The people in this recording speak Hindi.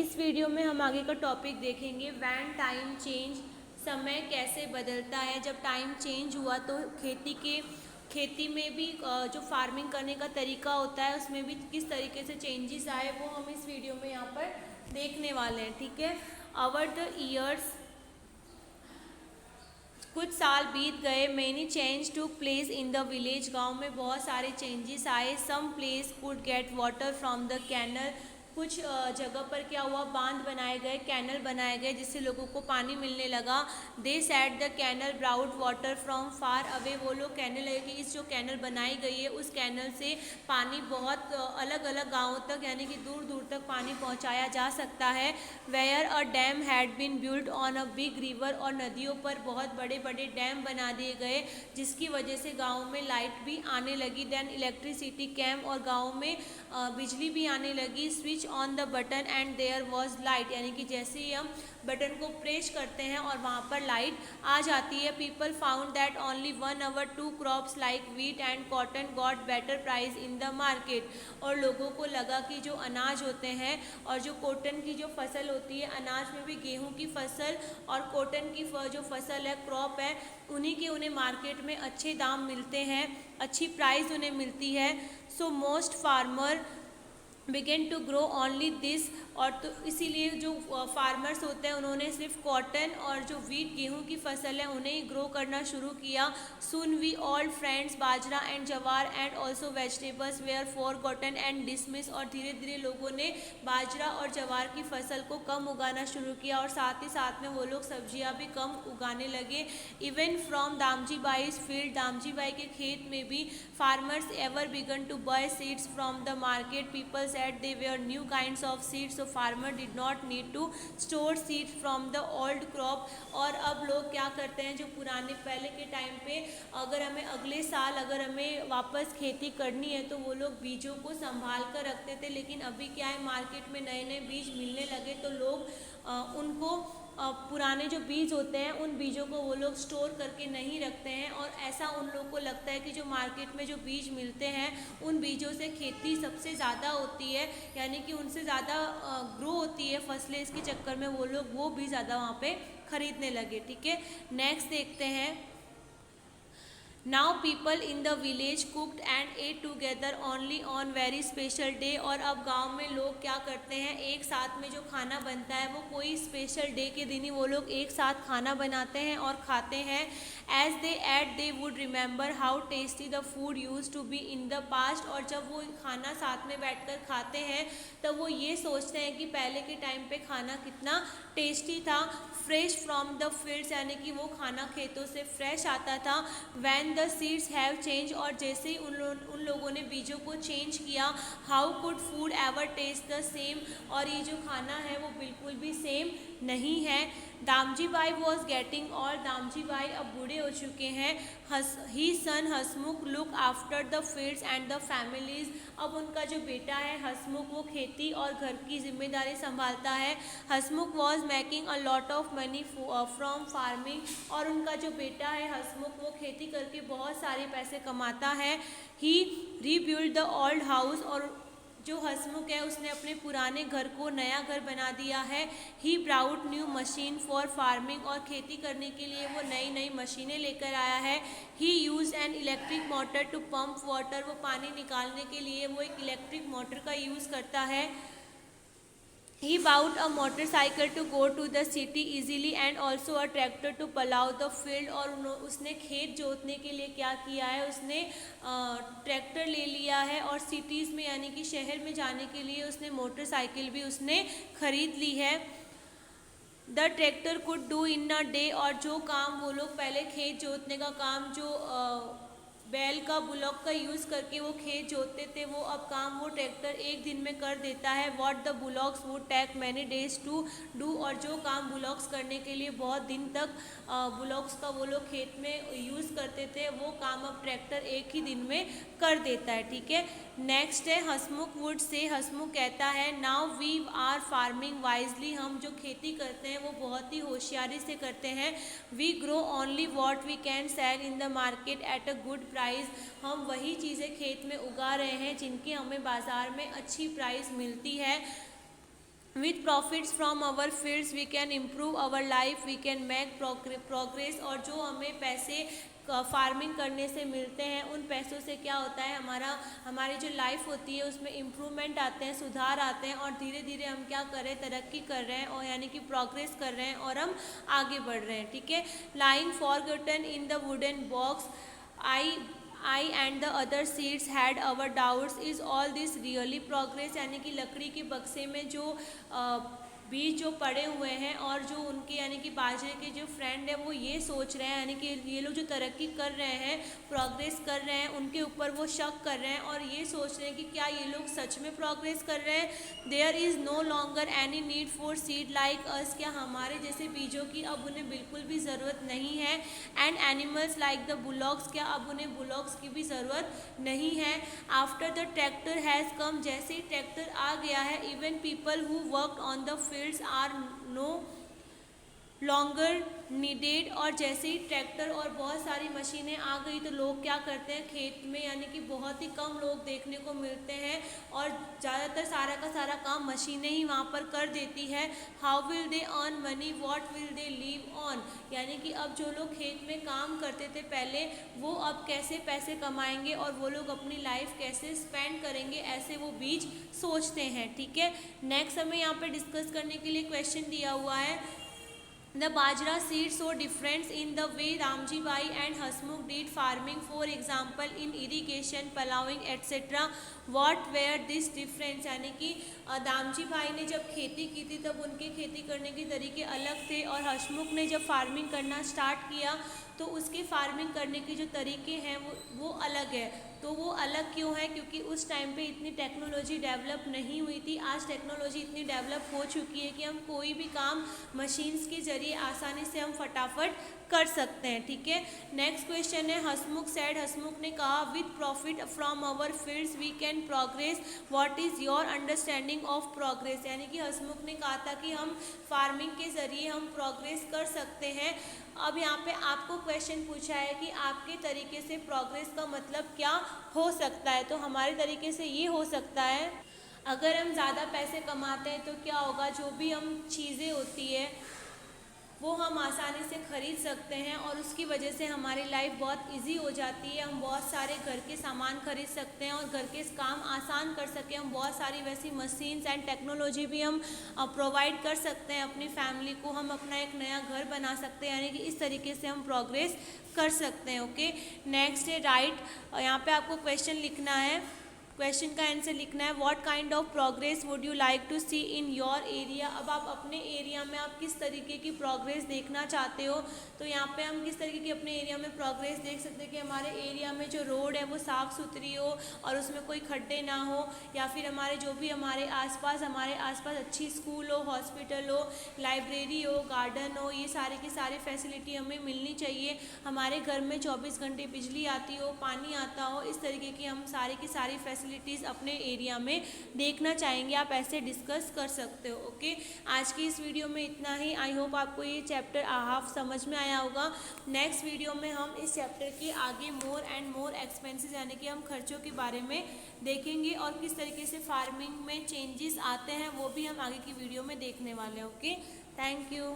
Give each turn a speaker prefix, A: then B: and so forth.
A: इस वीडियो में हम आगे का टॉपिक देखेंगे व्हेन टाइम चेंज, समय कैसे बदलता है। जब टाइम चेंज हुआ तो खेती में भी जो फार्मिंग करने का तरीका होता है उसमें भी किस तरीके से चेंजेस आए वो हम इस वीडियो में यहाँ पर देखने वाले हैं। ठीक है, ओवर द ईयर्स कुछ साल बीत गए, many change to place in the village. गांव में बहुत सारे चेंजेस आए। Some place could get water from the canal. कुछ जगह पर क्या हुआ, बांध बनाए गए, कैनल बनाए गए जिससे लोगों को पानी मिलने लगा। They said the canal brought water from far away. वो लोग कहने लगे कि इस जो कैनल बनाई गई है उस कैनल से पानी बहुत अलग अलग गाँवों तक यानी कि दूर दूर तक पानी पहुँचाया जा सकता है। Where a dam had been built on a big river. और नदियों पर बहुत बड़े बड़े डैम बना दिए गए जिसकी वजह से गाँव में लाइट भी आने लगी। देन इलेक्ट्रिसिटी कैम, और गाँव में बिजली भी आने लगी। Switch on the button and there was light, यानी कि जैसे ही हम बटन को प्रेस करते हैं और वहाँ पर लाइट आ जाती है। People found that only 1 hour 2 crops like wheat and cotton got better price in the market. और लोगों को लगा कि जो अनाज होते हैं और जो कॉटन की जो फसल होती है, अनाज में भी गेहूं की फसल और कॉटन की जो फसल है, क्रॉप है, उन्हीं के उन्हें मार्केट में अच्छे दाम मिलते हैं, अच्छी प्राइस उन्हें मिलती है। So most farmer began to grow only this. और तो इसीलिए जो फार्मर्स होते हैं उन्होंने सिर्फ कॉटन और जो वीट गेहूं की फसल है उन्हें ही ग्रो करना शुरू किया। Soon we all friends bajra and jowar and also vegetables were for cotton and dismiss. और धीरे धीरे लोगों ने बाजरा और जवार की फसल को कम उगाना शुरू किया और साथ ही साथ में वो लोग सब्जियां भी कम उगाने लगे। Even from Damji Bhai's field, Damji Bhai के खेत में भी farmers ever began to buy seeds from the market. People said they were new kinds of seeds, so farmer did not need to store seeds from the old crop। और अब लोग क्या करते हैं, जो पुराने पहले के टाइम पे अगर हमें अगले साल अगर हमें वापस खेती करनी है तो वो लोग बीजों को संभाल कर रखते थे। लेकिन अभी क्या है, मार्केट में नए नए बीज मिलने लगे तो लोग उनको पुराने जो बीज होते हैं उन बीजों को वो लोग स्टोर करके नहीं रखते हैं। और ऐसा उन लोग को लगता है कि जो मार्केट में जो बीज मिलते हैं उन बीजों से खेती सबसे ज़्यादा होती है, यानी कि उनसे ज़्यादा ग्रो होती है फसलें। इसके चक्कर में वो लोग वो भी ज़्यादा वहाँ पे खरीदने लगे। ठीक है, नेक्स्ट देखते हैं। Now people in the village cooked and ate together only on very special day. और अब गांव में लोग क्या करते हैं, एक साथ में जो खाना बनता है वो कोई स्पेशल डे के दिन ही वो लोग एक साथ खाना बनाते हैं और खाते हैं। As they ate they would remember how tasty the food used to be in the past. और जब वो खाना साथ में बैठकर खाते हैं तब वो ये सोचते हैं कि पहले के टाइम पे खाना कितना टेस्टी था। फ्रेश फ्रॉम द फील्ड्स, यानी कि वो खाना खेतों से फ्रेश आता था। When the seeds have change, और जैसे ही उन लोगों ने बीजों को चेंज किया, how could food ever taste the same. और ये जो खाना है वो बिल्कुल भी सेम नहीं है। दामजी बाई वॉज गेटिंग, और दामजी बाई अब बूढ़े हो चुके हैं। He son Hasmukh look after the fields and the families. अब उनका जो बेटा है हसमुख वो खेती और घर की जिम्मेदारी संभालता है। Hasmukh was making a lot of money from farming. और उनका जो बेटा है हसमुख वो खेती करके बहुत सारे पैसे कमाता है। ही रीबिल्ड द ओल्ड हाउस, और जो हसमुख है उसने अपने पुराने घर को नया घर बना दिया है। He brought new machine for farming, और खेती करने के लिए वो नई नई मशीनें लेकर आया है। He use an electric motor to pump water, वो पानी निकालने के लिए वो एक इलेक्ट्रिक मोटर का यूज़ करता है। He bought a motorcycle to go to the city easily and also a tractor to plow the field। और उसने खेत जोतने के लिए क्या किया है, उसने ट्रैक्टर ले लिया है। और सिटीज़ में यानी कि शहर में जाने के लिए उसने मोटरसाइकिल भी उसने खरीद ली है। The tractor could do in a day, और जो काम वो लोग पहले खेत जोतने का काम जो बैल का बुलॉक का यूज़ करके वो खेत जोतते थे, वो अब काम वो ट्रैक्टर एक दिन में कर देता है। What the bullocks would take many days to do, और जो काम बुलॉक्स करने के लिए बहुत दिन तक बुलॉक्स का वो लोग खेत में यूज़ करते थे वो काम अब ट्रैक्टर एक ही दिन में कर देता है। ठीक है, नेक्स्ट है हसमुख वुड से, हसमुख कहता है now we are farming wisely. हम जो खेती करते हैं वो बहुत ही होशियारी से करते हैं। We grow only what we can sell in the market at a good price. हम वही चीज़ें खेत में उगा रहे हैं जिनकी हमें बाज़ार में अच्छी प्राइस मिलती है। with profits from our fields we can improve our life, we can make progress। और जो हमें पैसे फार्मिंग करने से मिलते हैं उन पैसों से क्या होता है, हमारी जो लाइफ होती है उसमें इम्प्रूवमेंट आते हैं, सुधार आते हैं और धीरे धीरे हम क्या कर रहे हैं, तरक्की कर रहे हैं और यानी कि प्रोग्रेस कर रहे हैं और हम आगे बढ़ रहे हैं। ठीक है। Line forgotten in the wooden box, I and the other seeds had our doubts, is all this really progress। यानी कि लकड़ी के बक्से में जो बीज जो पड़े हुए हैं और जो उनके यानी कि बाजरे के जो फ्रेंड है वो ये सोच रहे हैं, यानी कि ये लोग जो तरक्की कर रहे हैं, प्रोग्रेस कर रहे हैं, उनके ऊपर वो शक कर रहे हैं और ये सोच रहे हैं कि क्या ये लोग सच में प्रोग्रेस कर रहे हैं। There is no longer any need for seed like us, क्या हमारे जैसे बीजों की अब उन्हें बिल्कुल भी ज़रूरत नहीं है। And animals like the bullocks, क्या अब उन्हें बुलॉक्स की भी ज़रूरत नहीं है। After the tractor has come, जैसे ही ट्रैक्टर आ गया है, even people who worked on the fields are no longer needed, और जैसे ही ट्रैक्टर और बहुत सारी मशीनें आ गई तो लोग क्या करते हैं, खेत में यानी कि बहुत ही कम लोग देखने को मिलते हैं और ज़्यादातर सारा का सारा काम मशीनें ही वहाँ पर कर देती है। How will they earn money, what will they live on, यानी कि अब जो लोग खेत में काम करते थे पहले, वो अब कैसे पैसे कमाएंगे और वो लोग अपनी लाइफ कैसे स्पेंड करेंगे, ऐसे वो बीज सोचते हैं। ठीक है। नेक्स्ट हमें यहाँ पर डिस्कस करने के लिए क्वेश्चन दिया हुआ है, The bajra seeds so different in the way Ramji Bhai and Hasmukh did farming, for example in irrigation, plowing etc. What were this difference, यानी कि दामजी भाई ने जब खेती की थी तब उनके खेती करने के तरीके अलग थे और हसमुख ने जब फार्मिंग करना स्टार्ट किया तो उसके फार्मिंग करने के जो तरीके हैं वो अलग है। तो वो अलग क्यों है, क्योंकि उस टाइम पे इतनी टेक्नोलॉजी डेवलप नहीं हुई थी। आज टेक्नोलॉजी इतनी डेवलप हो चुकी है कि हम कोई भी काम मशीन्स के जरिए आसानी से हम फटाफट कर सकते हैं। ठीक है। नेक्स्ट क्वेश्चन है, हसमुख सेड, हसमुख ने कहा with profit from our fields we can progress, what is your understanding of progress, यानी कि हसमुख ने कहा था कि हम फार्मिंग के ज़रिए हम प्रोग्रेस कर सकते हैं। अब यहाँ पे आपको क्वेश्चन पूछा है कि आपके तरीके से प्रोग्रेस का मतलब क्या हो सकता है, तो हमारे तरीके से ये हो सकता है, अगर हम ज़्यादा पैसे कमाते हैं तो क्या होगा, जो भी हम चीज़ें होती है वो हम आसानी से ख़रीद सकते हैं और उसकी वजह से हमारी लाइफ बहुत इजी हो जाती है। हम बहुत सारे घर के सामान खरीद सकते हैं और घर के काम आसान कर सकें, हम बहुत सारी वैसी मशीन्स एंड टेक्नोलॉजी भी हम प्रोवाइड कर सकते हैं अपनी फैमिली को, हम अपना एक नया घर बना सकते हैं, यानी कि इस तरीके से हम प्रोग्रेस कर सकते हैं। ओके। नेक्स्ट है राइट, यहाँ पे आपको क्वेश्चन लिखना है, क्वेश्चन का आंसर लिखना है, what kind of progress would you like to see in your area. अब आप अपने एरिया में आप किस तरीके की प्रोग्रेस देखना चाहते हो, तो यहाँ पे हम किस तरीके की अपने एरिया में प्रोग्रेस देख सकते हैं कि हमारे एरिया में जो रोड है वो साफ़ सुथरी हो और उसमें कोई खड्डे ना हो, या फिर हमारे जो भी हमारे आसपास अच्छी स्कूल हो, हॉस्पिटल हो, लाइब्रेरी हो, गार्डन हो, ये सारी की सारी फैसिलिटी हमें मिलनी चाहिए। हमारे घर में 24 घंटे बिजली आती हो, पानी आता हो, इस तरीके की हम सारी की सारी फैसिलिटीज़ अपने एरिया में देखना चाहेंगे। आप ऐसे डिस्कस कर सकते हो। ओके। आज की इस वीडियो में इतना ही। आई होप आपको ये चैप्टर हाफ समझ में आया होगा। नेक्स्ट वीडियो में हम इस चैप्टर के आगे मोर एंड मोर एक्सपेंसेस यानी कि हम खर्चों के बारे में देखेंगे और किस तरीके से फार्मिंग में चेंजेस आते हैं वो भी हम आगे की वीडियो में देखने वाले हैं। ओके। Thank you.